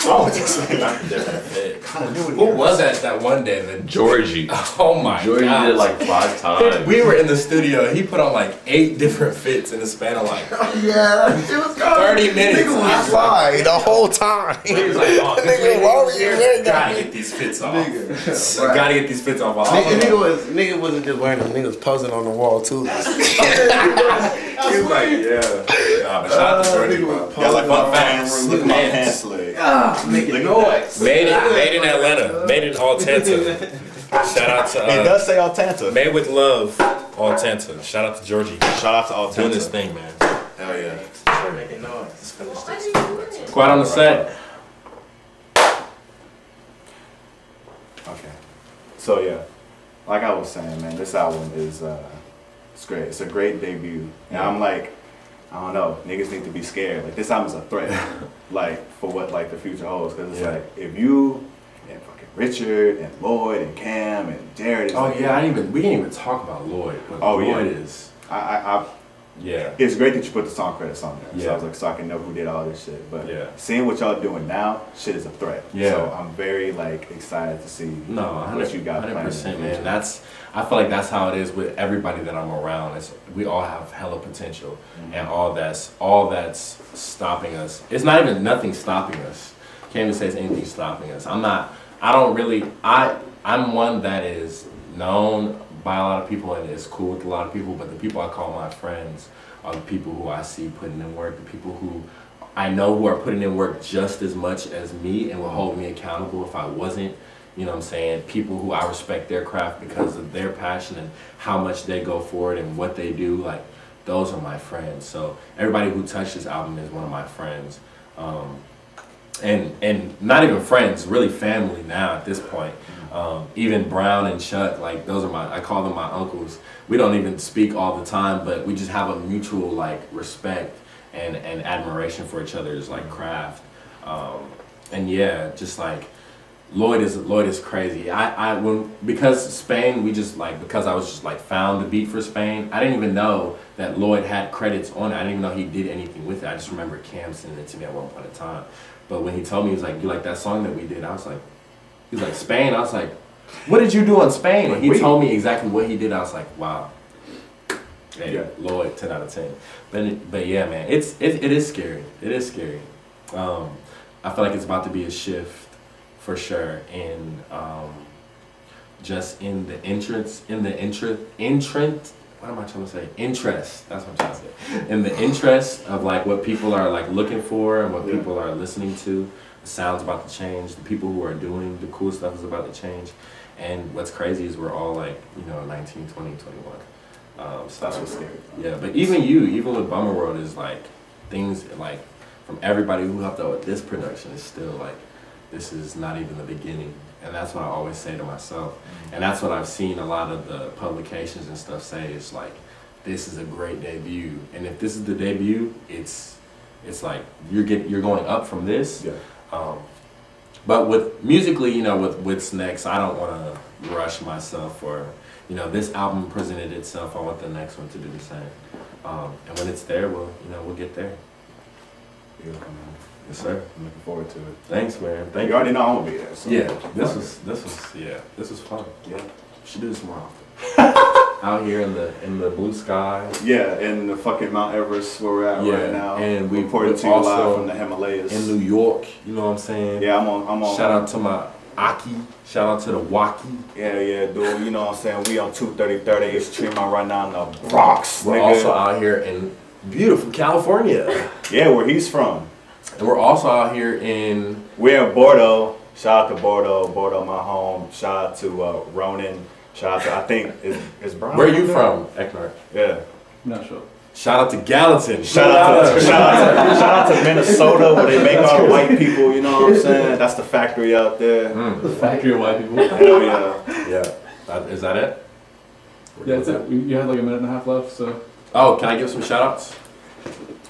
Oh, it's like not a different fit. Kind of knew it. What was that one day? That Georgie. Oh my god. Georgie did it like 5 times. We were in the studio. He put on like 8 different fits in the span of like Yeah, that shit was going. 30 minutes. Nigga was fly the whole time. He was like, oh, Nigga, why were you wearing that? gotta get these fits off. Nigga, Gotta get these fits off. Nigga wasn't just wearing them. Nigga was posing on the wall too. He was like, yeah. Nah, but shout out to Jordan, bro. Got like my pants. Look at my pants leg. Making noise. Made in Atlanta. Made in Altanta. Shout out to It does say Altanta. Made with Love, Altanta. Shout out to Georgie. Shout out to Altanta. Doing this thing, man. Hell yeah. Making noise. Let's finish Why this. do you do it? Quiet on the set. Okay. So yeah, like I was saying, man, this album is it's great. It's a great debut, and I'm like, I don't know, niggas need to be scared. Like this album's a threat, like for what like the future holds, because it's like if you and fucking Richard and Lloyd and Cam and Jared. Oh yeah, we didn't even talk about Lloyd. But Lloyd is. Yeah. It's great that you put the song credits on there. So Yeah. I was like, so I can know who did all this shit. But Yeah. seeing what y'all doing now, shit is a threat. Yeah. So I'm very like excited to see what you got planned. 100%, man. I feel like that's how it is with everybody that I'm around. We all have hella potential, and all that's stopping us. It's not even nothing stopping us. Can't even say it's anything stopping us. I'm one that is known by a lot of people and is cool with a lot of people, but the people I call my friends are the people who I see putting in work, the people who I know who are putting in work just as much as me and will hold me accountable if I wasn't. You know what I'm saying? People who I respect their craft because of their passion and how much they go for it and what they do. Like, those are my friends. So everybody who touched this album is one of my friends. And not even friends, really family now at this point. Even Brown and Chuck, like those are I call them my uncles. We don't even speak all the time, but we just have a mutual like respect and admiration for each other's like craft. And yeah, just like Lloyd is crazy. Because Spain, because I was just like found the beat for Spain, I didn't even know that Lloyd had credits on it. I didn't even know he did anything with it. I just remember Cam sending it to me at one point in time. But when he told me, he was like, you like that song that we did? I was like, he was like, Spain? I was like, what did you do on Spain? And he told me exactly what he did. I was like, wow. Hey, Yeah. Lloyd, 10 out of 10. But yeah, man, it is scary. It is scary. I feel like it's about to be a shift for sure in just in the what am I trying to say? Interest. That's what I'm trying to say. In the interest of like what people are like looking for and what people are listening to. The sound's about to change. The people who are doing the cool stuff is about to change. And what's crazy is we're all like, 19, 20, 21. So That's what's scary. Yeah, but even with Bummer World is like things like from everybody who helped out with this production is still like this is not even the beginning. And that's what I always say to myself. And that's what I've seen a lot of the publications and stuff say. It's like, this is a great debut. And if this is the debut, it's like you're going up from this. Yeah. But with musically, with what's next, I don't want to rush myself or, this album presented itself. I want the next one to do the same. And when it's there, we'll get there. Beautiful, man. Yes, sir. I'm looking forward to it. Thanks, man. Thank You you. already know I'm gonna be there. So. Yeah, this was fun. Yeah. Should do this more often. Out here in the blue sky. Yeah, in the fucking Mount Everest where we're at right now. And we reported to you also live from the Himalayas. in New York. You know what I'm saying? Yeah, I'm on. Shout out to my Aki. Shout out to the Waki. Yeah, dude. You know what I'm saying? We on 230 30th Street right now in the Bronx. We're nigga. also out here in beautiful California. Yeah, where he's from. And we're also out here in We're in Bordeaux. Shout out to Bordeaux, my home. Shout out to Ronan. Shout out to, I think, is Brian. where are you from, Eknar? Yeah. Not sure. Shout out to Gallatin. Shout out to Minnesota where they make all white people, you know what I'm saying? That's the factory out there. The factory of white people. Hell yeah. Yeah. Is that it? Yeah, that's it. You had like a minute and a half left, so. Oh, can I give some shout outs?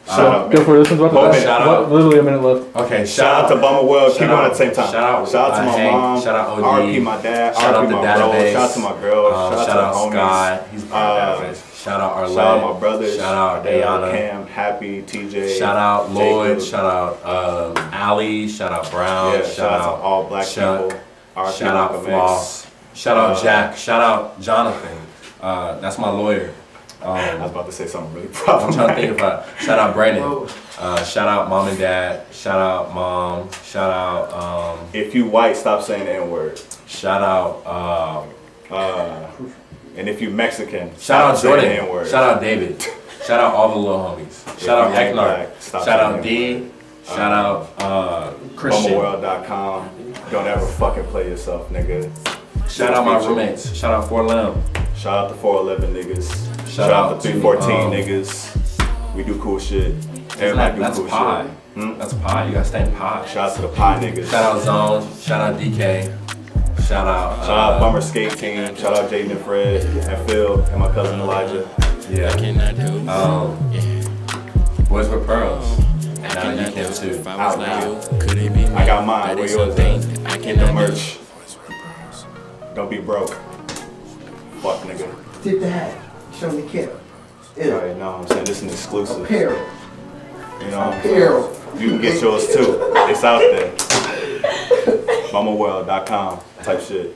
Shout out, Go man. for it. This one's about to Shout out. literally a minute left. Okay, Shout out to Bummer World. Keep going at the same time. Shout out to my Hank. mom. Shout out OG. RP my dad. Shout out RP the my database. bro. Shout out to my girl. Shout shout out out to the homies. Sky. He's part of the database. Shout out Arlette. Shout out my brothers. Shout out Ayana. Cam, Happy, TJ. Shout out Lloyd. Jacob. Shout out Ali. Shout out Brown. Yeah, shout out to all black Chuck. people. RP Shout out Malcolm Floss. Shout out Jack. Shout out Jonathan. That's my lawyer. I was about to say something really I'm problematic. trying to think if shout out Brandon. Shout out mom and dad. Shout out mom. Shout out If you white, stop saying the N-word. shout out And if you Mexican, shout out stop saying the Jordan. N-word. Shout out David. Shout out all the little homies. Shout out you ain't Eknar. black, stop Shout saying out the D. N-word. Shout out Christian. Bummerworld.com. Don't ever fucking play yourself, nigga. Shout out my roommates. Shout out Fort Lamb. Shout out to 411 niggas. Shout Shout out out to to, 314 niggas. We do cool shit. Everybody do That's cool pie. shit. That's pie. You gotta stay in pie. Shout out to the pie niggas. Shout out Zone. Shout out DK. Shout out. Shout out Bummer Skate Team. Shout out Jaden and Fred and Phil and my cousin Elijah. Yeah. Boys with Pearls. And now you can too. Out now. I got mine. Where yours at? Get the merch. Don't be broke. Fuck nigga. Tip the hat. Show me kid. Alright, no, I'm saying this is an exclusive. Apparel. You know what I'm Apparel. saying? You can get yours too. It's out there. Bummerworld.com type shit.